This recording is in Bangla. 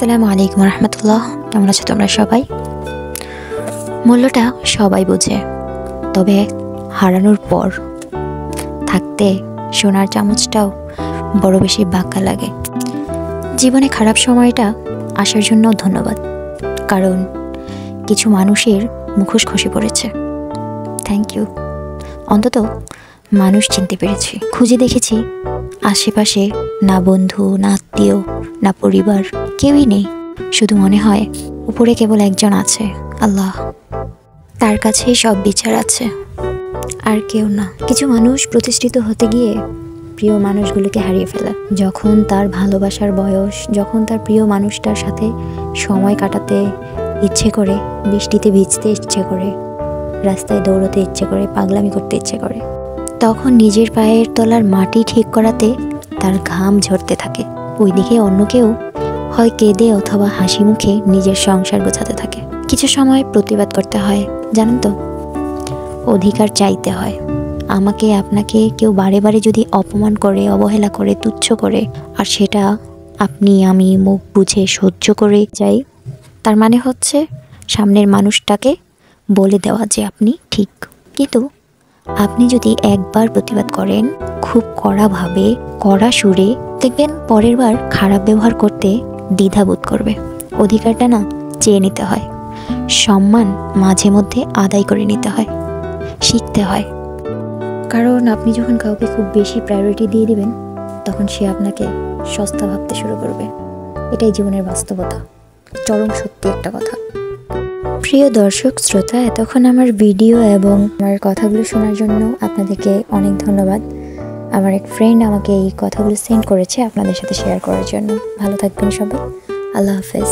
আসসালামু আলাইকুম রহমতুল্লাহ। কেমন আছো তোমরা সবাই? মূল্যটা সবাই বোঝে, তবে হারানোর পর থাকতে সোনার চামচটাও বড় বেশি বাঁকা লাগে। জীবনে খারাপ সময়টা আসার জন্য ধন্যবাদ, কারণ কিছু মানুষের মুখোশ খসে পড়েছে। Thank you. অন্তত মানুষ চিনতে পেরেছি, খুঁজে দেখেছি আশেপাশে না বন্ধু, না আত্মীয়, না পরিবার, কেউই নেই। শুধু মনে হয় উপরে কেবল একজন আছে, আল্লাহ। তার কাছেই সব বিচার আছে, আর কেউ না। কিছু মানুষ প্রতিষ্ঠিত হতে গিয়ে প্রিয় মানুষগুলোকে হারিয়ে ফেলে। যখন তার ভালোবাসার বয়স, যখন তার প্রিয় মানুষটার সাথে সময় কাটাতে ইচ্ছে করে, বৃষ্টিতে ভিজতে ইচ্ছে করে, রাস্তায় দৌড়তে ইচ্ছে করে, পাগলামি করতে ইচ্ছে করে, তখন নিজের পায়ের তলার মাটি ঠিক করাতে তার ঘাম ঝরতে থাকে। ওইদিকে অন্য কেউ হয় কেঁদে অথবা হাসি মুখে নিজের সংসার গোছাতে থাকে। কিছু সময় প্রতিবাদ করতে হয়, জানেন তো, অধিকার চাইতে হয়। আমাকে আপনাকে কেউ বারে বারে যদি অপমান করে, অবহেলা করে, তুচ্ছ করে, আর সেটা আপনি আমি মুখ বুঝে সহ্য করে যাই, তার মানে হচ্ছে সামনের মানুষটাকে বলে দেওয়া যে আপনি ঠিক। কিন্তু আপনি যদি একবার প্রতিবাদ করেন খুব কড়াভাবে, কড়া সুরে, দেখবেন পরের বার খারাপ ব্যবহার করতে দ্বিধাবোধ করবে। অধিকারটা না চেয়ে নিতে হয়, সম্মান মাঝে মধ্যে আদায় করে নিতে হয়, শিখতে হয়। কারণ আপনি যখন কাউকে খুব বেশি প্রায়োরিটি দিয়ে দিবেন, তখন সে আপনাকে সস্তা ভাবতে শুরু করবে। এটাই জীবনের বাস্তবতা, চরম সত্যি একটা কথা। প্রিয় দর্শক শ্রোতা, এতক্ষণ আমার ভিডিও এবং আমার কথাগুলো শোনার জন্য আপনাদেরকে অনেক ধন্যবাদ। আমার এক ফ্রেন্ড আমাকে এই কথাগুলো সেন্ড করেছে আপনাদের সাথে শেয়ার করার জন্য। ভালো থাকবেন সবাই, আল্লাহ হাফেজ।